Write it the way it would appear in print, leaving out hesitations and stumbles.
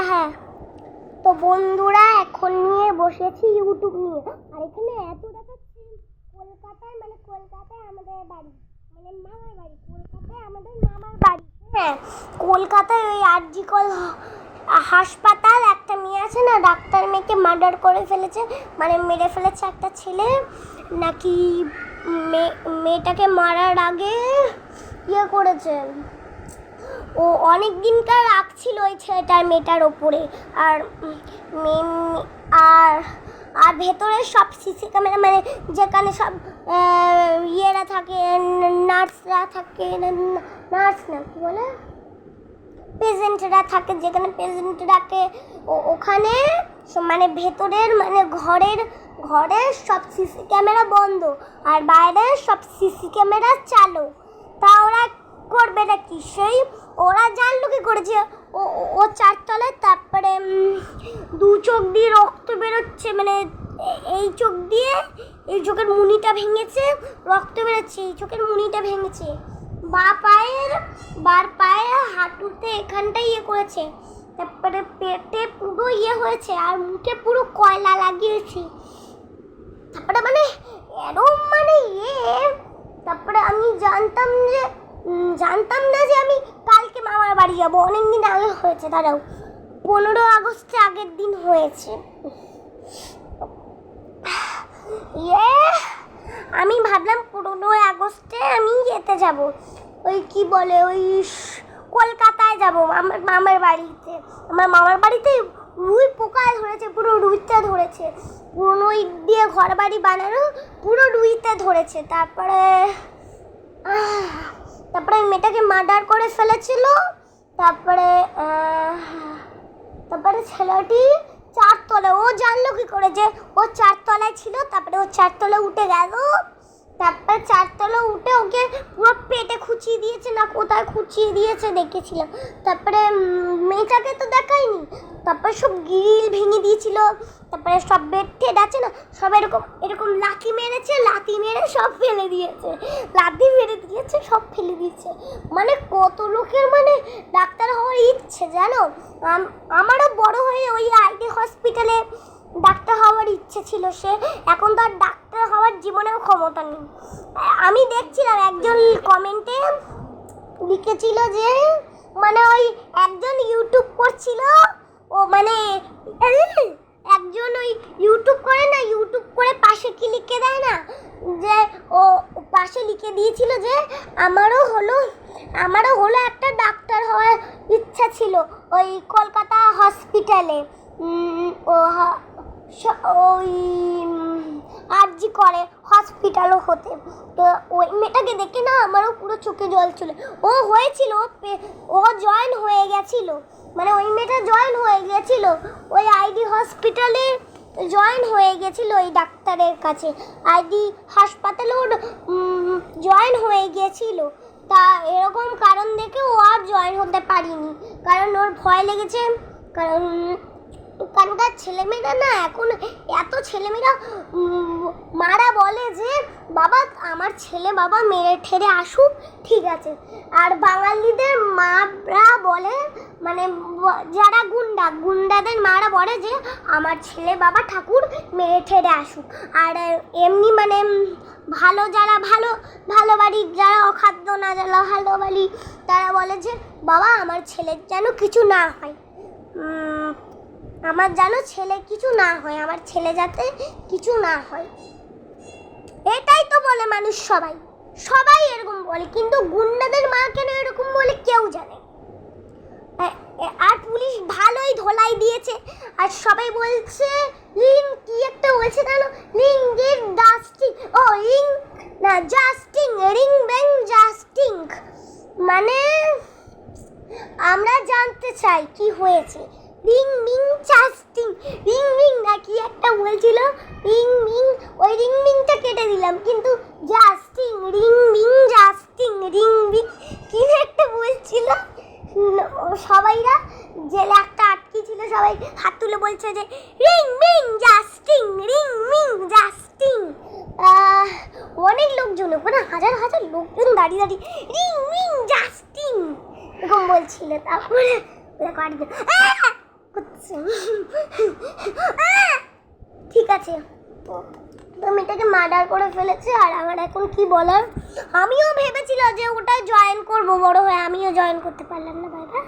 হ্যাঁ তো বন্ধুরা এখন নিয়ে বসেছি ইউটিউব নিয়ে। আর এখানে এত দেখাচ্ছি কলকাতায় আমাদের বাড়ি মামার বাড়ি, কলকাতায় আমাদের মামার বাড়ি। হ্যাঁ কলকাতায় ওই আরজি হাসপাতাল একটা মেয়ে আছে না, ডাক্তার মেয়েকে মার্ডার করে ফেলেছে, মেরে ফেলেছে একটা ছেলে নাকি। মেয়েটাকে মারার আগে ইয়ে করেছে, ও অনেক দিনকার রাগ ছিল ওই ছেলেটার মেয়েটার ওপরে। আর আর আর ভেতরে সব সিসি ক্যামেরা, যেখানে সব ইয়েরা থাকে, নার্সরা থাকে, নার্স না কি বলে, পেশেন্টরা থাকে, যেখানে পেশেন্টরাকে ওখানে ভেতরের ঘরের সব সিসি ক্যামেরা বন্ধ আর বাইরের সব সিসি ক্যামেরা চালু। তা ওরা করবে না কি, ওরা জানলো কি করেছে, ও চারতলায়, তারপরে দু চোখ দিয়ে রক্ত বেরোচ্ছে, এই চোখ দিয়ে, এই চোখের মুনিটা ভেঙেছে, রক্ত বেরোচ্ছে, এই চোখের মুনিটা ভেঙেছে, বার পায়ে হাঁটুতে এখানটা ইয়ে করেছে, তারপরে পেটে পুরো ইয়ে হয়েছে, আর মুখে পুরো কয়লা লাগিয়েছি। তারপরে এরম তারপরে আমি জানতাম না যে আমি কালকে মামার বাড়ি যাবো। অনেকদিন আগে হয়েছে, দাঁড়াও, 15 আগস্টে আগের দিন হয়েছে। আমি ভাবলাম 15 আগস্টে আমি যেতে যাব, ওই কি বলে, ওই কলকাতায় যাব আমার মামার বাড়িতে। আমার মামার বাড়িতে রুই পোকা ধরেছে, পুরো রুইতে ধরেছে, পুরনো ইট দিয়ে ঘর বাড়ি বানানো, পুরো রুইতে ধরেছে। তারপরে মেয়েটাকে মার্ডার করে ফেলেছিল। তারপরে ছেলেটি 4 তলায়, ও জানলো কি করে যে ও 4 তলায় ছিল। তারপরে ও 4 তলায় উঠে গেল, তারপরে 4 তলায় উঠে ওকে পুরো পেটে খুঁচিয়ে দিয়েছে, না কোথায় খুঁচিয়ে দিয়েছে দেখেছিলাম। তারপরে মেয়েটাকে তো দেখায়নি, তারপরে সব গ্রিল ভেঙে দিয়েছিল, তারপরে সব বেড টেড আছে না, সব এরকম লাথি মেরে সব ফেলে দিয়েছে, সব ফেলে দিয়েছে। কত লোকের ডাক্তার হওয়ার ইচ্ছে জানো। আমারও বড় হয়ে ওই আইডি হসপিটালে ডাক্তার হওয়ার ইচ্ছে ছিল, এখন তো আর ডাক্তার হওয়ার জীবনেও ক্ষমতা নেই। আমি দেখছিলাম একজন কমেন্টে লিখেছিল যে ওই একজন ইউটিউব করছিল, ও একজন ওই ইউটিউব করে না, ইউটিউব করে পাশে কি লিখে দেয় না, যে ও পাশে লিখে দিয়েছিল যে আমারও হলো একটা ডাক্তার হওয়ার ইচ্ছা ছিল ওই কলকাতা হসপিটালে, ওই আরজি করে হসপিটালও হতে। তো ওই মেয়েটাকে দেখে না আমারও পুরো চোখে জল চলে। ও হয়েছিল, ও জয়েন হয়ে গেছিল, ওই মেয়েটা জয়েন হয়ে গেছিল ওই আইডি হসপিটালে, জয়েন হয়ে গেছিল ওই ডাক্তারের কাছে, আইডি হাসপাতালেও জয়েন হয়ে গিয়েছিল। তা এরকম কারণ দেখে ও আর জয়েন হতে পারিনি, কারণ ওর ভয় লেগেছে। কারণকার ছেলেমেয়েরা না, এখন এত ছেলেমেয়েরা মারা বলে যে বাবা আমার ছেলে বাবা মেরে ঠেরে আসুক, ঠিক আছে। আর বাঙালিদের মারা বলে, যারা গুন্ডাদের মারা বলে যে আমার ছেলে বাবা ঠাকুর মেরে ঠেরে আসুক। আর এমনি ভালো যারা ভালো বাড়ির যারা অখাদ্য না, যারা ভালো বাড়ি, তারা বলে যে বাবা আমার ছেলের যেন কিছু না হয়, আমার যেন ছেলে কিছু না হয়, আমার ছেলে যাতে কিছু না হয়, এটাই তো বলে মানুষ। সবাই এরকম বলে, কিন্তু গুন্ডাদের মা কেন এরকম বলে কেউ জানে। আর পুলিশ ভালোই ধোলাই দিয়েছে, আর সবাই বলছে কি একটা বলছে জানো, রিং ডাস্টিং, ও রিং না জাস্টিং, রিং ব্যাং জাস্টিং, আমরা জানতে চাই কি হয়েছে। রিং মিং জাস্টিং, রিং না কি একটা বলছিল, ওই রিংটা কেটে দিলাম, কিন্তু জাস্টিং, রিং জাস্টিং, কি একটা বলছিল। সবাইরা জেলে একটা আটকে ছিল, সবাই হাত তুলে বলছে যে রিং মিং জাস্টিং, অনেক লোকজন, হাজার লোকজন দাঁড়িয়ে রিং জাস্টিং এরকম বলছিল। তারপরে হচ্ছে। ঠিক আছে, তো মেয়েটাকে মার্ডার করে ফেলেছে। আর আমার এখন কি বলার, আমিও ভেবেছিলাম যে ওটা জয়েন করবো বড় হয়ে, আমিও জয়েন করতে পারলাম না। Bye bye.